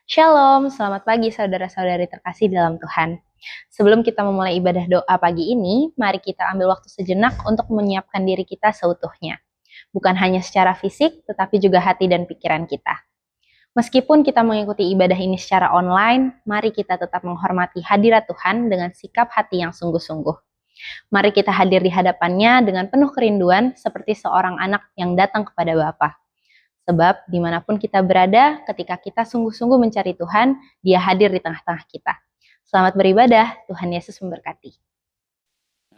Shalom, selamat pagi saudara-saudari terkasih dalam Tuhan. Sebelum kita memulai ibadah doa pagi ini, mari kita ambil waktu sejenak untuk menyiapkan diri kita seutuhnya. Bukan hanya secara fisik, tetapi juga hati dan pikiran kita. Meskipun kita mengikuti ibadah ini secara online, mari kita tetap menghormati hadirat Tuhan dengan sikap hati yang sungguh-sungguh. Mari kita hadir di hadapannya dengan penuh kerinduan seperti seorang anak yang datang kepada Bapa. Sebab dimanapun kita berada, ketika kita sungguh-sungguh mencari Tuhan, Dia hadir di tengah-tengah kita. Selamat beribadah, Tuhan Yesus memberkati.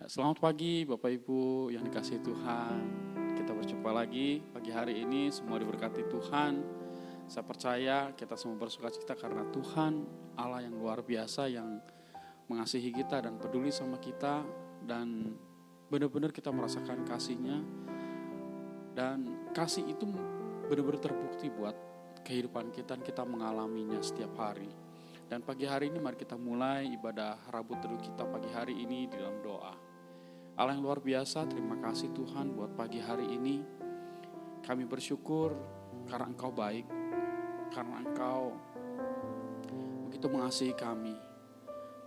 Selamat pagi Bapak Ibu yang dikasihi Tuhan. Kita berjumpa lagi pagi hari ini, semua diberkati Tuhan. Saya percaya kita semua bersukacita karena Tuhan Allah yang luar biasa yang mengasihi kita dan peduli sama kita, dan benar-benar kita merasakan kasih-Nya, dan kasih itu benar-benar terbukti buat kehidupan kita, dan kita mengalaminya setiap hari. Dan pagi hari ini mari kita mulai ibadah Rabu Teduh kita pagi hari ini di dalam doa. Allah yang luar biasa, terima kasih Tuhan buat pagi hari ini. Kami bersyukur karena Engkau baik, karena Engkau begitu mengasihi kami.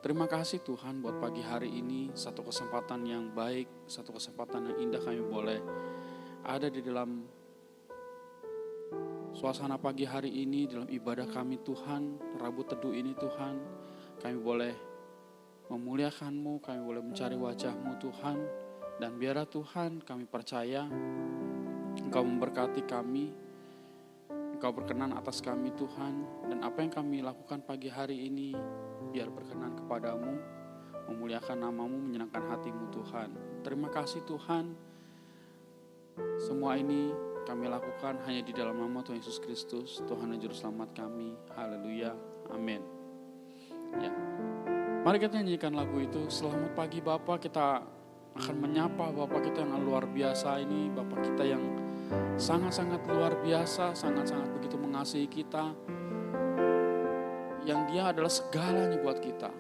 Terima kasih Tuhan buat pagi hari ini, satu kesempatan yang baik, satu kesempatan yang indah kami boleh ada di dalam suasana pagi hari ini, dalam ibadah kami Tuhan, Rabu Teduh ini Tuhan. Kami boleh memuliakan-Mu, kami boleh mencari wajah-Mu Tuhan. Dan biarlah Tuhan kami percaya Engkau memberkati kami, Engkau berkenan atas kami Tuhan. Dan apa yang kami lakukan pagi hari ini biar berkenan kepadamu, memuliakan nama-Mu, menyenangkan hati-Mu Tuhan. Terima kasih Tuhan. Semua ini kami lakukan hanya di dalam nama Tuhan Yesus Kristus, Tuhan dan Juru Selamat kami. Haleluya, amin. Ya. Mari kita nyanyikan lagu itu. Selamat pagi Bapa. Kita akan menyapa Bapa kita yang luar biasa ini, Bapa kita yang sangat-sangat luar biasa, sangat-sangat begitu mengasihi kita, yang Dia adalah segalanya buat kita.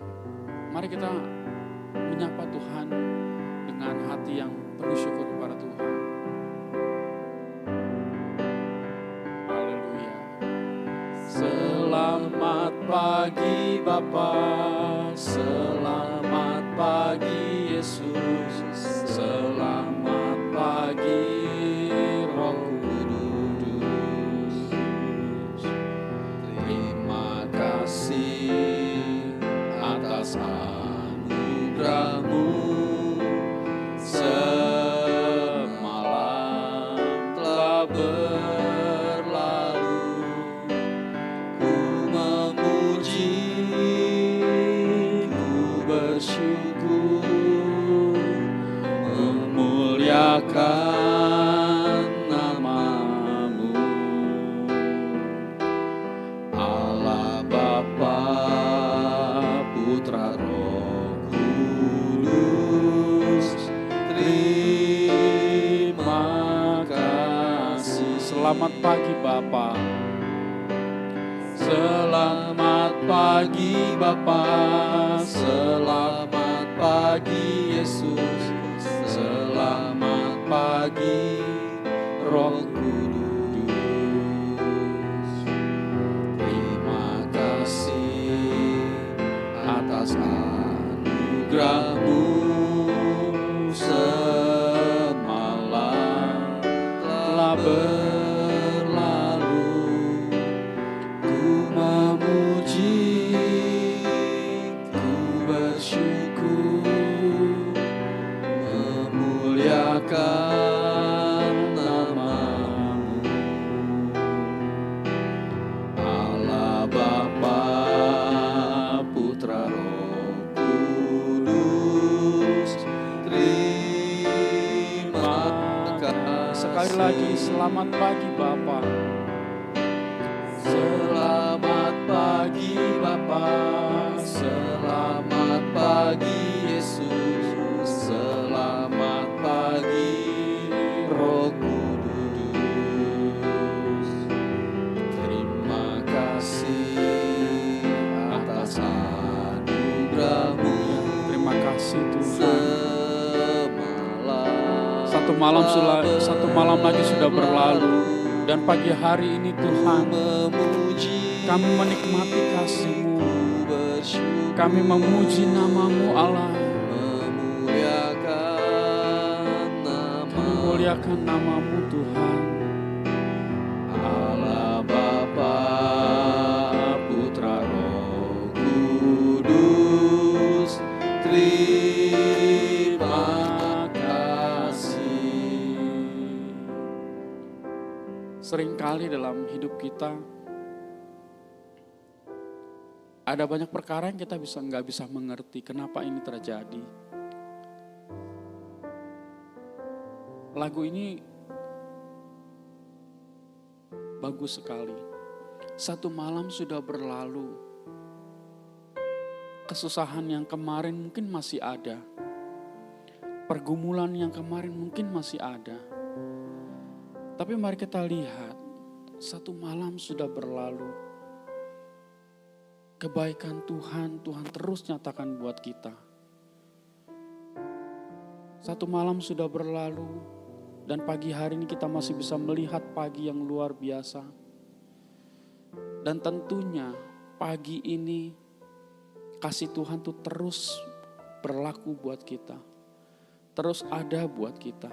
Mari kita menyapa Tuhan dengan hati yang penuh syukur kepada Tuhan. Haleluya. Selamat pagi Bapa, selamat pagi Yesus, selamat pagi Roh Kudus. Terima kasih atas anugerah-Mu, semalam telah berlalu. Ku memuji, ku bersyukur, memuliakan nama-Mu. Allah Bapa, Putra, Roh Kudus, terima kasih. Selamat pagi Bapa. Selamat pagi Bapa, selamat pagi Yesus, selamat pagi Roh Kudus. Terima kasih atas anugerah-Mu, semalam telah berlalu. Ku memuji, ku bersyukur, memuliakan nama-Mu. Allah Bapa, Putra, Roh Kudus, terima kasih. Sekali lagi, selamat pagi Bapa. Selamat pagi Bapa, selamat pagi Yesus, selamat pagi Roh Kudus. Terima kasih atas anugerah-Mu. Terima kasih Tuhan. Satu malam lagi sudah berlalu, dan pagi hari ini Tuhan Kami menikmati kasih-Mu. bersyukur, Kami memuji nama-Mu Allah. memuliakan Kami muliakan nama-Mu Tuhan. Allah Bapa, Putra, Roh Kudus, terima kasih. Seringkali dalam hidup kita ada banyak perkara yang kita nggak bisa mengerti kenapa ini terjadi. Lagu ini bagus sekali. Satu malam sudah berlalu. Kesusahan yang kemarin mungkin masih ada. Pergumulan yang kemarin mungkin masih ada. Tapi mari kita lihat, satu malam sudah berlalu. Kebaikan Tuhan terus nyatakan buat kita. Satu malam sudah berlalu dan pagi hari ini kita masih bisa melihat pagi yang luar biasa. Dan tentunya pagi ini kasih Tuhan tuh terus berlaku buat kita. Terus ada buat kita.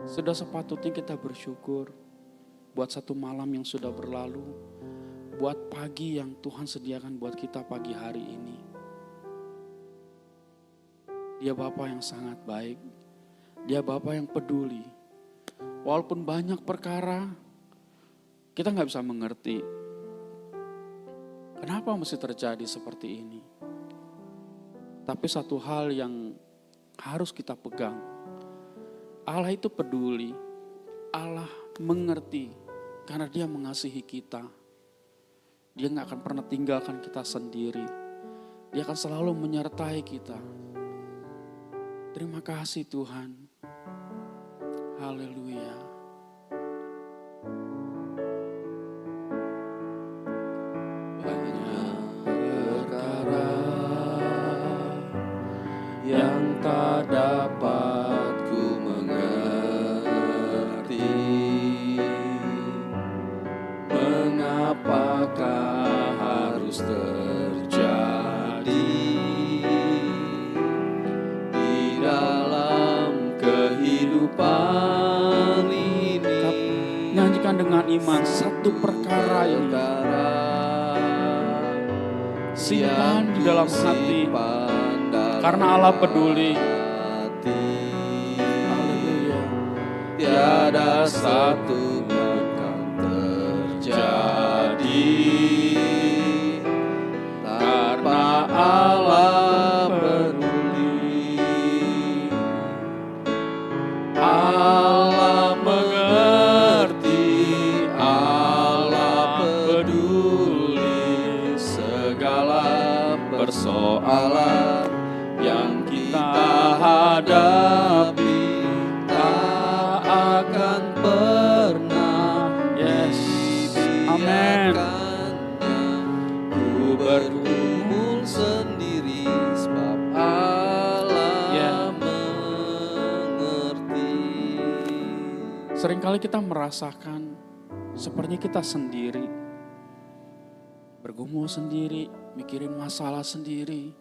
Sudah sepatutnya kita bersyukur buat satu malam yang sudah berlalu. Buat pagi yang Tuhan sediakan buat kita pagi hari ini. Dia Bapa yang sangat baik. Dia Bapa yang peduli. Walaupun banyak perkara, kita gak bisa mengerti. Kenapa mesti terjadi seperti ini? Tapi satu hal yang harus kita pegang. Allah itu peduli. Allah mengerti. Karena Dia mengasihi kita. Dia gak akan pernah tinggalkan kita sendiri. Dia akan selalu menyertai kita. Terima kasih Tuhan. Haleluya. Banyak perkara yang tak dapat ku mengerti. Mengapakah harus terjadi di dalam kehidupan ini? Nyanyikan dengan iman satu perkara ini. Simpan di dalam hati. Karena Allah peduli. Haleluya. Tiada satu akan terjadi karena Allah peduli. Allah mengerti, Allah peduli segala persoalan yang kita hadapi. Tak akan pernah dibiarkannya. Ku bergumul sendiri sebab Allah mengerti. Seringkali kita merasakan sepertinya kita sendiri. Bergumul sendiri, mikirin masalah sendiri.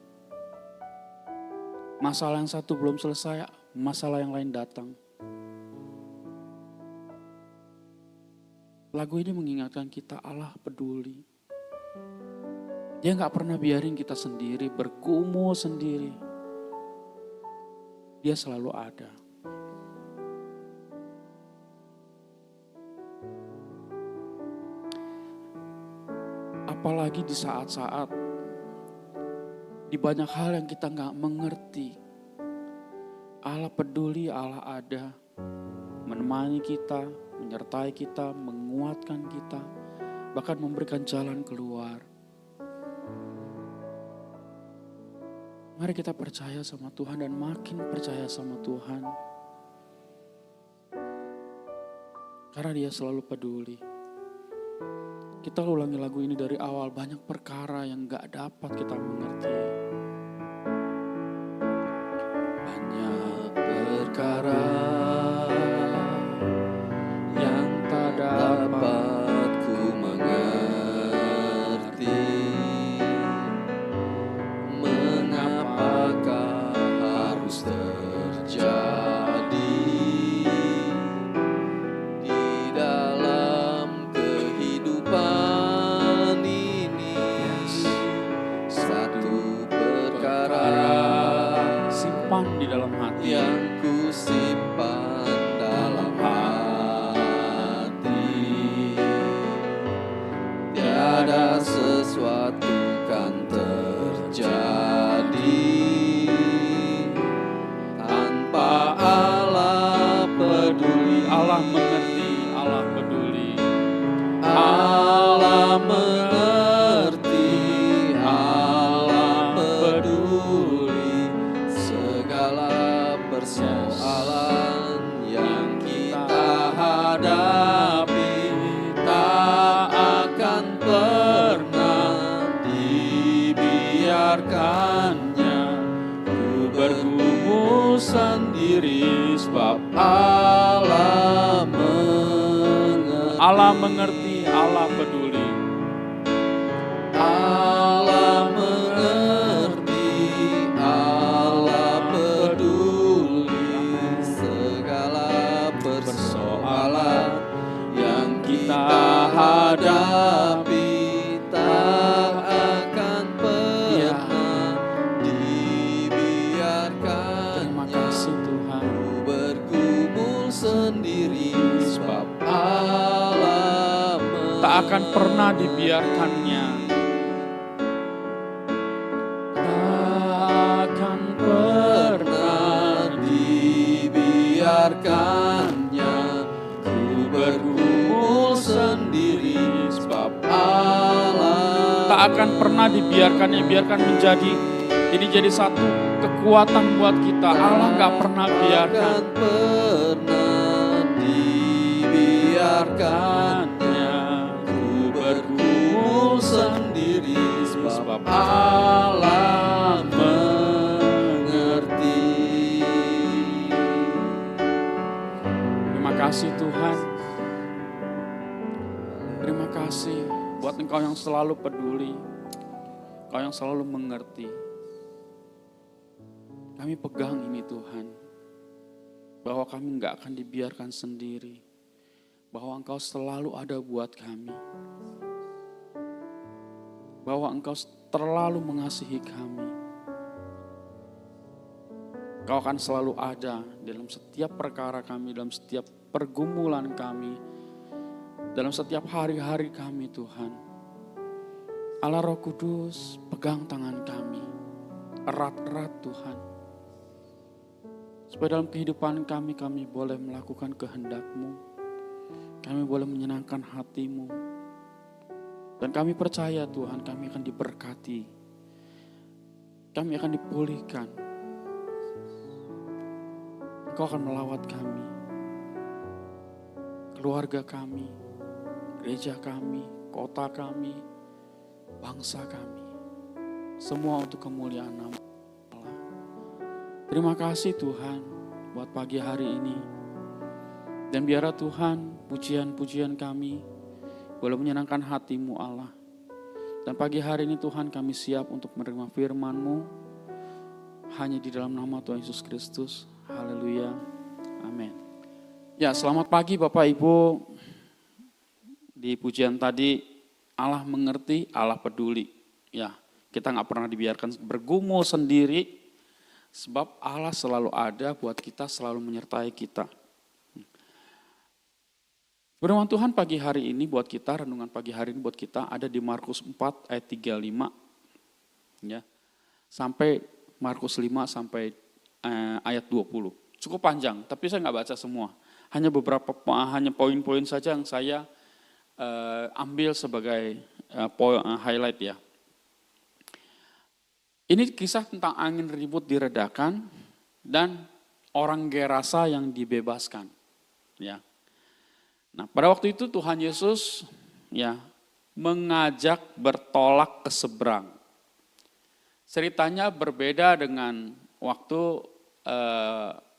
Masalah yang satu belum selesai, masalah yang lain datang. Lagu ini mengingatkan kita Allah peduli. Dia gak pernah biarin kita sendiri, bergumul sendiri. Dia selalu ada. Apalagi di saat-saat, di banyak hal yang kita gak mengerti. Allah peduli, Allah ada. Menemani kita, menyertai kita, menguatkan kita. Bahkan memberikan jalan keluar. Mari kita percaya sama Tuhan dan makin percaya sama Tuhan. Karena Dia selalu peduli. Kita ulangi lagu ini dari awal, banyak perkara yang gak dapat kita mengerti. Banyak perkara yang tak dapat ada sesuatu kan terjadi. Tanpa Allah peduli, Allah mengerti, Allah peduli. Allah mengerti, Allah peduli segala persoalan yang kita hadapi. Tak akan pernah dibiarkannya ku bergumul sendiri, sebab Allah mengerti. Allah mengerti, Allah peduli. Allah mengerti, Allah peduli segala persoalan yang kita hadapi. Tak akan pernah dibiarkannya. Terima kasih Tuhan. Ku bergumul sendiri, sebab Allah Tak akan pernah dibiarkannya. akan pernah dibiarkannya. Ku bergumul sendiri, sebab Allah Tak akan pernah dibiarkannya. Biarkan menjadi, ini jadi satu kekuatan buat kita. Allah gak pernah biarkan. akan pernah dibiarkannya. Ku bergumul sendiri, sebab Allah mengerti. Terima kasih Tuhan. Terima kasih buat Engkau yang selalu peduli. Engkau yang selalu mengerti. Kami pegang ini Tuhan. Bahwa kami gak akan dibiarkan sendiri. Bahwa Engkau selalu ada buat kami. Bahwa Engkau terlalu mengasihi kami. Engkau akan selalu ada dalam setiap perkara kami, dalam setiap pergumulan kami, dalam setiap hari-hari kami Tuhan. Allah Roh Kudus, pegang tangan kami, erat-erat Tuhan. Supaya dalam kehidupan kami boleh melakukan kehendak-Mu. Kami boleh menyenangkan hati-Mu. Dan kami percaya Tuhan, kami akan diberkati. Kami akan dipulihkan. Engkau akan melawat kami. Keluarga kami, gereja kami, kota kami, bangsa kami. Semua untuk kemuliaan nama Allah. Terima kasih Tuhan buat pagi hari ini. Dan biarlah Tuhan pujian-pujian kami boleh menyenangkan hati-Mu Allah. Dan pagi hari ini Tuhan kami siap untuk menerima firman-Mu. Hanya di dalam nama Tuhan Yesus Kristus. Haleluya. Amin. Ya, selamat pagi Bapak Ibu. Di pujian tadi, Allah mengerti, Allah peduli. Ya, kita gak pernah dibiarkan bergumul sendiri. Sebab Allah selalu ada buat kita, selalu menyertai kita. Firman Tuhan pagi hari ini buat kita, renungan pagi hari ini buat kita ada di Markus 4 ayat 35. Ya, sampai Markus 5 sampai ayat 20. Cukup panjang, tapi saya nggak baca semua. Hanya beberapa, hanya poin-poin saja yang saya ambil sebagai highlight ya. Ini kisah tentang angin ribut diredakan dan orang Gerasa yang dibebaskan. Ya. Nah, pada waktu itu Tuhan Yesus ya mengajak bertolak ke seberang. Ceritanya berbeda dengan waktu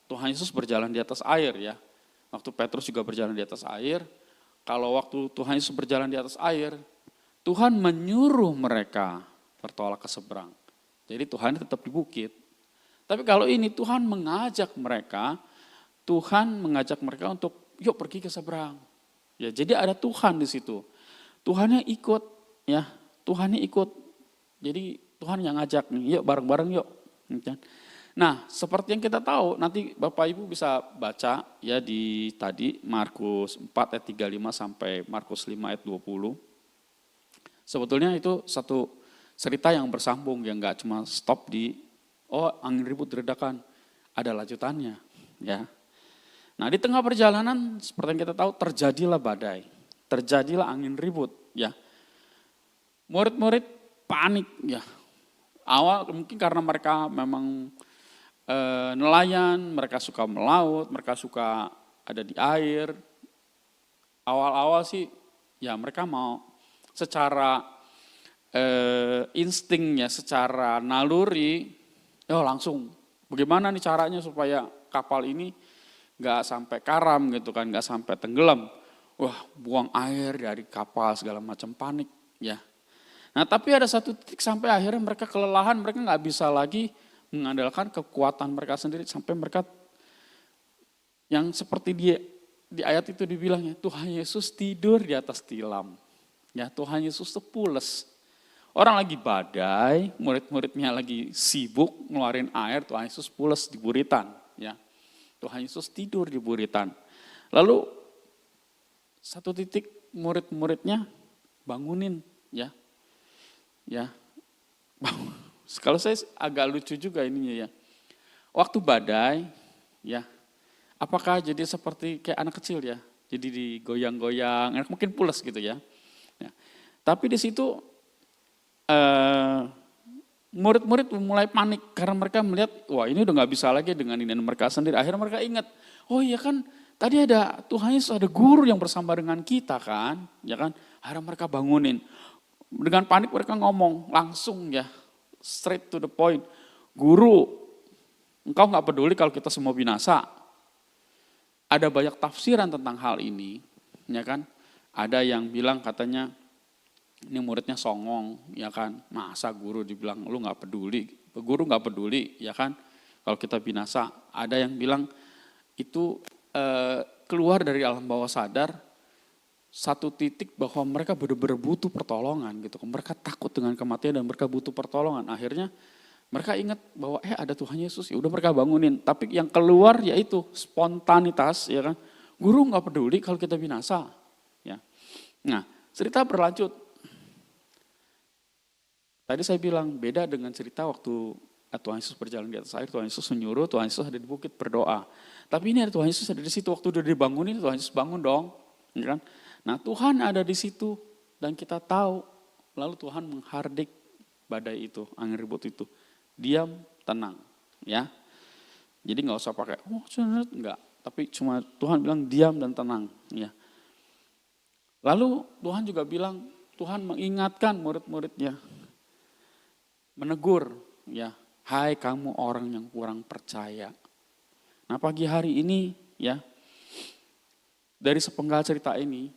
Tuhan Yesus berjalan di atas air ya. Waktu Petrus juga berjalan di atas air. Kalau waktu Tuhan Yesus berjalan di atas air, Tuhan menyuruh mereka bertolak ke seberang. Jadi Tuhan tetap di bukit. Tapi kalau ini Tuhan mengajak mereka untuk yuk pergi ke seberang. Ya, jadi ada Tuhan di situ. Tuhannya ikut ya, Tuhannya ikut. Jadi Tuhan yang ngajak nih, yuk bareng-bareng yuk. Nah, seperti yang kita tahu, nanti Bapak Ibu bisa baca ya di tadi Markus 4 ayat 35 sampai Markus 5 ayat 20. Sebetulnya itu satu cerita yang bersambung, yang nggak cuma stop di angin ribut diredakan, ada lanjutannya, ya. Nah, di tengah perjalanan seperti yang kita tahu terjadilah badai, terjadilah angin ribut, ya. Murid-murid panik, ya. Awal mungkin karena mereka memang nelayan, mereka suka melaut, mereka suka ada di air. Awal-awal sih, ya mereka mau secara instingnya, secara naluri, langsung bagaimana nih caranya supaya kapal ini nggak sampai karam gitu kan, nggak sampai tenggelam. Wah, buang air dari kapal segala macam, panik, ya. Nah, tapi ada satu titik sampai akhirnya mereka kelelahan, mereka nggak bisa lagi mengandalkan kekuatan mereka sendiri, sampai mereka yang seperti di ayat itu dibilangnya, Tuhan Yesus tidur di atas tilam. Ya, Tuhan Yesus tuh pules. Orang lagi badai, murid-muridnya lagi sibuk ngeluarin air, Tuhan Yesus pules di buritan. Ya, Tuhan Yesus tidur di buritan. Lalu satu titik murid-muridnya bangunin, ya. Kalau saya agak lucu juga ininya, ya. Waktu badai, ya, apakah jadi seperti kayak anak kecil, ya? Jadi digoyang-goyang, mungkin pules gitu, ya. Tapi di situ murid-murid mulai panik karena mereka melihat, wah ini udah nggak bisa lagi dengan ini mereka sendiri. Akhirnya mereka ingat, oh iya kan tadi ada Tuhan Yesus, ada guru yang bersama dengan kita kan, ya kan. Akhirnya mereka bangunin. Dengan panik mereka ngomong langsung, ya, straight to the point. Guru, engkau nggak peduli kalau kita semua binasa. Ada banyak tafsiran tentang hal ini, ya kan. Ada yang bilang katanya ini muridnya songong, ya kan. Masa guru dibilang lu nggak peduli, guru nggak peduli, ya kan. Kalau kita binasa, ada yang bilang itu keluar dari alam bawah sadar satu titik bahwa mereka benar-benar butuh pertolongan gitu. Mereka takut dengan kematian dan mereka butuh pertolongan. Akhirnya mereka ingat bahwa ada Tuhan Yesus, ya udah mereka bangunin. Tapi yang keluar yaitu spontanitas, ya kan. Guru nggak peduli kalau kita binasa, ya. Nah, cerita berlanjut. Tadi saya bilang beda dengan cerita waktu Tuhan Yesus berjalan di atas air, Tuhan Yesus menyuruh, Tuhan Yesus ada di bukit berdoa. Tapi ini ada Tuhan Yesus ada di situ, waktu udah dibangunin Tuhan Yesus bangun dong, ya kan? Nah, Tuhan ada di situ dan kita tahu, lalu Tuhan menghardik badai itu, angin ribut itu. Diam, tenang, ya. Jadi nggak usah pakai enggak, tapi cuma Tuhan bilang diam dan tenang, ya. Lalu Tuhan juga bilang, Tuhan mengingatkan murid-muridnya, menegur, ya, hai kamu orang yang kurang percaya. Nah, pagi hari ini, ya, dari sepenggal cerita ini,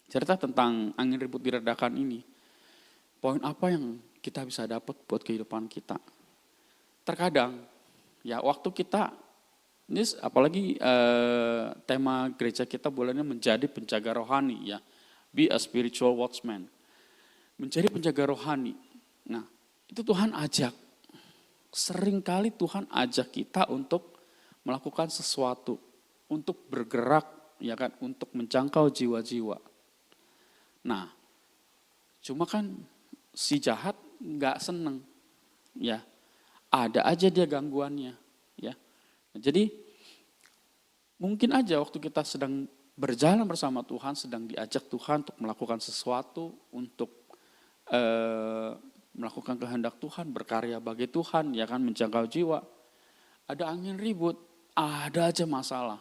cerita tentang angin ribut diredakan ini, poin apa yang kita bisa dapat buat kehidupan kita? Terkadang, ya, waktu kita, ini apalagi tema gereja kita bulannya menjadi penjaga rohani, ya, be a spiritual watchman, menjadi penjaga rohani. Nah, itu Tuhan ajak, seringkali Tuhan ajak kita untuk melakukan sesuatu, untuk bergerak, ya kan, untuk menjangkau jiwa-jiwa. Nah, cuma kan si jahat nggak seneng, ya, ada aja dia gangguannya, ya. Jadi mungkin aja waktu kita sedang berjalan bersama Tuhan, sedang diajak Tuhan untuk melakukan sesuatu, untuk melakukan kehendak Tuhan, berkarya bagi Tuhan, ya kan, menjangkau jiwa. Ada angin ribut, ada aja masalah.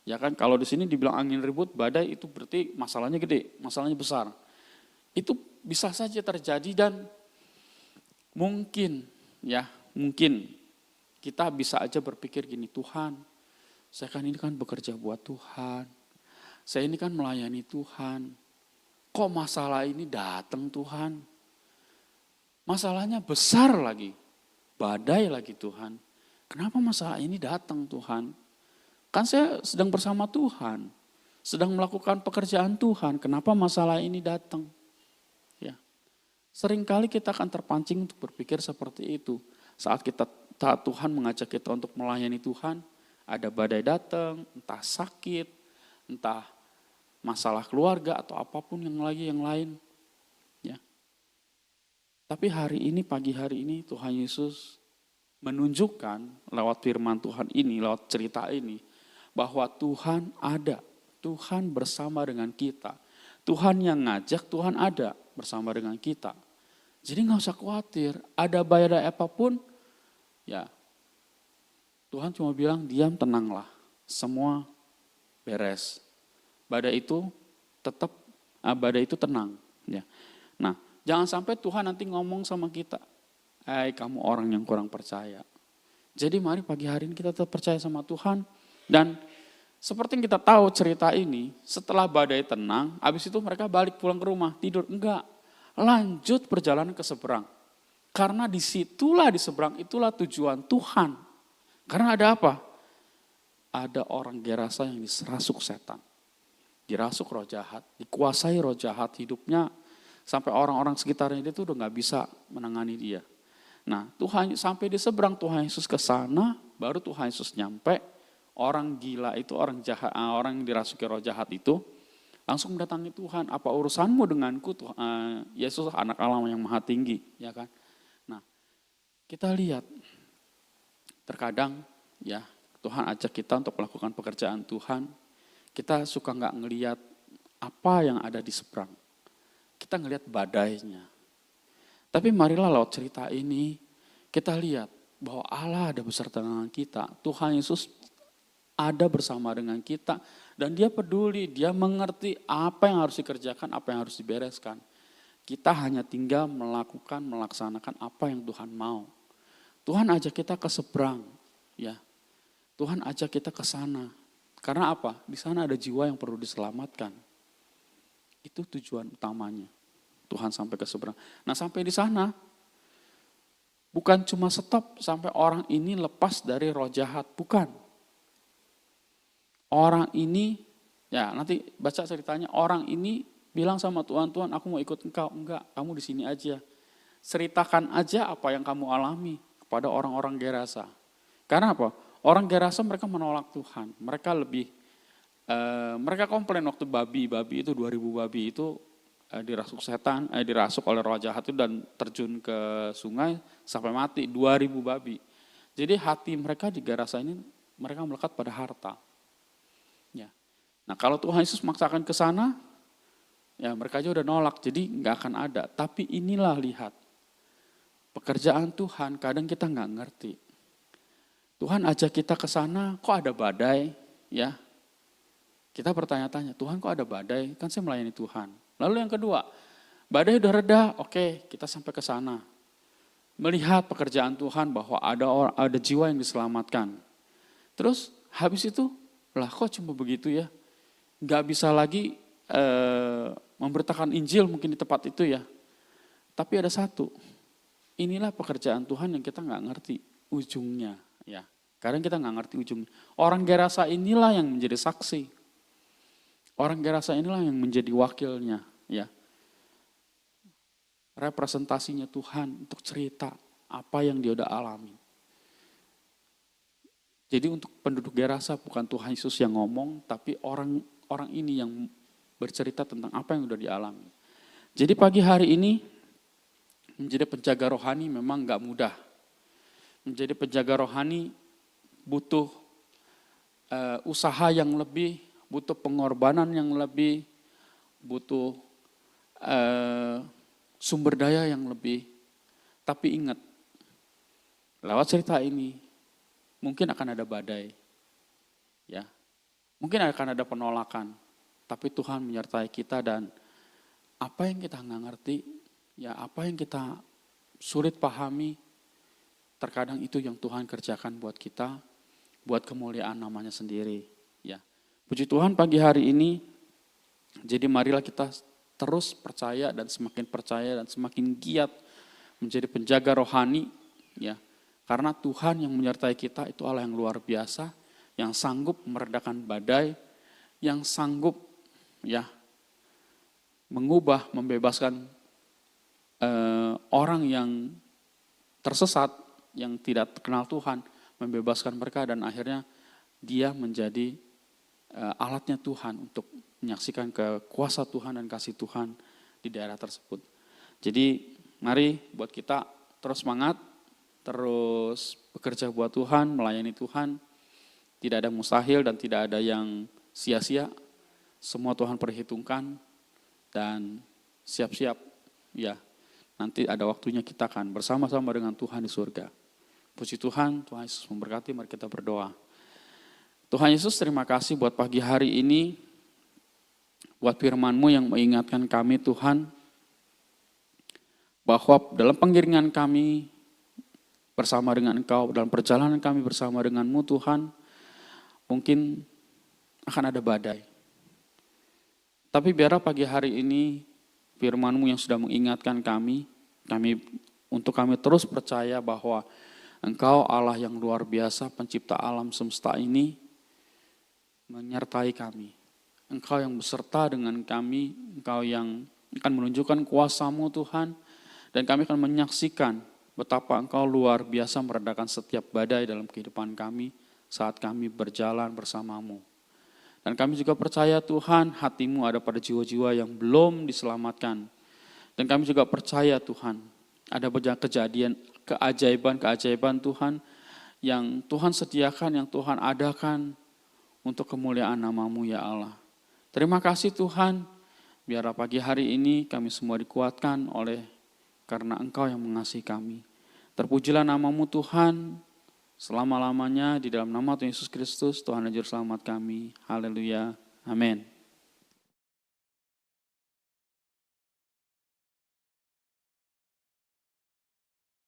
Ya kan, kalau di sini dibilang angin ribut, badai itu berarti masalahnya gede, masalahnya besar. Itu bisa saja terjadi dan mungkin, ya, mungkin kita bisa aja berpikir gini, Tuhan, saya kan ini kan bekerja buat Tuhan, saya ini kan melayani Tuhan, kok masalah ini datang Tuhan? Masalahnya besar lagi, badai lagi Tuhan. Kenapa masalah ini datang Tuhan? Kan saya sedang bersama Tuhan, sedang melakukan pekerjaan Tuhan, kenapa masalah ini datang? Ya, seringkali kita akan terpancing untuk berpikir seperti itu. Saat Tuhan mengajak kita untuk melayani Tuhan, ada badai datang, entah sakit, entah masalah keluarga atau apapun yang lain. Tapi hari ini, pagi hari ini Tuhan Yesus menunjukkan lewat firman Tuhan ini, lewat cerita ini, bahwa Tuhan ada, Tuhan bersama dengan kita. Tuhan yang ngajak, Tuhan ada bersama dengan kita. Jadi nggak usah khawatir, ada badai apapun, ya Tuhan cuma bilang diam, tenanglah, semua beres. Badai itu tetap, badai itu tenang. Ya. Nah, jangan sampai Tuhan nanti ngomong sama kita, kamu orang yang kurang percaya. Jadi mari pagi hari ini kita tetap percaya sama Tuhan. Dan seperti yang kita tahu cerita ini, setelah badai tenang, habis itu mereka balik pulang ke rumah, tidur. Enggak, lanjut perjalanan ke seberang. Karena disitulah di seberang, itulah tujuan Tuhan. Karena ada apa? Ada orang Gerasa yang dirasuk setan. Dirasuk roh jahat, dikuasai roh jahat hidupnya. Sampai orang-orang sekitarnya itu udah gak bisa menangani dia. Nah, Tuhan sampai di seberang, Tuhan Yesus ke sana, baru Tuhan Yesus nyampe. Orang gila itu, orang jahat, orang yang dirasuki roh jahat itu langsung mendatangi Tuhan. Apa urusanmu denganku, Yesus anak Allah yang maha tinggi, ya kan? Nah, kita lihat terkadang ya Tuhan ajak kita untuk melakukan pekerjaan Tuhan. Kita suka nggak ngelihat apa yang ada di seberang. Kita ngelihat badainya. Tapi marilah lewat cerita ini kita lihat bahwa Allah ada beserta dengan kita. Tuhan Yesus ada bersama dengan kita dan dia peduli, dia mengerti apa yang harus dikerjakan, apa yang harus dibereskan. Kita hanya tinggal melaksanakan apa yang Tuhan mau. Tuhan ajak kita ke seberang, ya. Tuhan ajak kita ke sana. Karena apa? Di sana ada jiwa yang perlu diselamatkan. Itu tujuan utamanya. Tuhan sampai ke seberang. Nah, sampai di sana bukan cuma stop sampai orang ini lepas dari roh jahat, bukan. Orang ini, ya nanti baca ceritanya, orang ini bilang sama Tuhan, Tuhan aku mau ikut engkau. Enggak, kamu di sini aja. Ceritakan aja apa yang kamu alami kepada orang-orang Gerasa. Karena apa? Orang Gerasa mereka menolak Tuhan. Mereka mereka komplain waktu babi itu 2000 babi itu dirasuk setan, dirasuk oleh roh jahat itu dan terjun ke sungai sampai mati 2000 babi. Jadi hati mereka di Gerasa ini mereka melekat pada harta. Ya. Nah, kalau Tuhan Yesus maksakan ke sana, ya mereka aja udah nolak, jadi nggak akan ada. Tapi inilah lihat, pekerjaan Tuhan kadang kita nggak ngerti. Tuhan ajak kita ke sana, kok ada badai, ya? Kita bertanya-tanya, Tuhan kok ada badai? Kan saya melayani Tuhan. Lalu yang kedua, badai udah reda, oke, kita sampai ke sana. Melihat pekerjaan Tuhan bahwa ada jiwa yang diselamatkan. Terus habis itu, lah kok cuma begitu ya? Gak bisa lagi memberitakan Injil mungkin di tempat itu ya. Tapi ada satu, inilah pekerjaan Tuhan yang kita gak ngerti ujungnya. Ya, kadang kita gak ngerti ujungnya. Orang Gerasa inilah yang menjadi saksi. Orang Gerasa inilah yang menjadi wakilnya. Ya, representasinya Tuhan untuk cerita apa yang dia udah alami. Jadi untuk penduduk Gerasa bukan Tuhan Yesus yang ngomong, tapi orang ini yang bercerita tentang apa yang udah dialami. Jadi pagi hari ini menjadi penjaga rohani memang gak mudah. Menjadi penjaga rohani butuh usaha yang lebih, butuh pengorbanan yang lebih, butuh sumber daya yang lebih. Tapi ingat, lewat cerita ini, mungkin akan ada badai, ya, mungkin akan ada penolakan, tapi Tuhan menyertai kita dan apa yang kita nggak ngerti, ya apa yang kita sulit pahami, terkadang itu yang Tuhan kerjakan buat kita, buat kemuliaan namanya sendiri, ya. Puji Tuhan pagi hari ini, jadi marilah kita terus percaya dan semakin giat menjadi penjaga rohani, ya. Karena Tuhan yang menyertai kita itu Allah yang luar biasa, yang sanggup meredakan badai, yang sanggup ya mengubah, membebaskan orang yang tersesat, yang tidak kenal Tuhan, membebaskan mereka dan akhirnya dia menjadi alatnya Tuhan untuk menyaksikan kuasa Tuhan dan kasih Tuhan di daerah tersebut. Jadi mari buat kita terus semangat, terus bekerja buat Tuhan, melayani Tuhan. Tidak ada mustahil dan tidak ada yang sia-sia. Semua Tuhan perhitungkan dan siap-siap ya. Nanti ada waktunya kita akan bersama-sama dengan Tuhan di surga. Puji Tuhan, Tuhan Yesus memberkati, mari kita berdoa. Tuhan Yesus, terima kasih buat pagi hari ini, buat firman-Mu yang mengingatkan kami Tuhan, bahwa dalam pengiringan kami bersama dengan Engkau, dalam perjalanan kami bersama dengan-Mu Tuhan, mungkin akan ada badai. Tapi biarlah pagi hari ini firman-Mu yang sudah mengingatkan kami untuk kami terus percaya bahwa Engkau Allah yang luar biasa, pencipta alam semesta ini, menyertai kami. Engkau yang beserta dengan kami, Engkau yang akan menunjukkan kuasa-Mu Tuhan, dan kami akan menyaksikan betapa Engkau luar biasa meredakan setiap badai dalam kehidupan kami saat kami berjalan bersama-Mu. Dan kami juga percaya Tuhan, hati-Mu ada pada jiwa-jiwa yang belum diselamatkan. Dan kami juga percaya Tuhan, ada banyak kejadian, keajaiban Tuhan, yang Tuhan sediakan, yang Tuhan adakan untuk kemuliaan nama-Mu ya Allah. Terima kasih Tuhan, biarlah pagi hari ini kami semua dikuatkan karena Engkau yang mengasihi kami. Terpujilah nama-Mu Tuhan, selama-lamanya di dalam nama Tuhan Yesus Kristus, Tuhan dan Juru Selamat kami. Haleluya. Amin.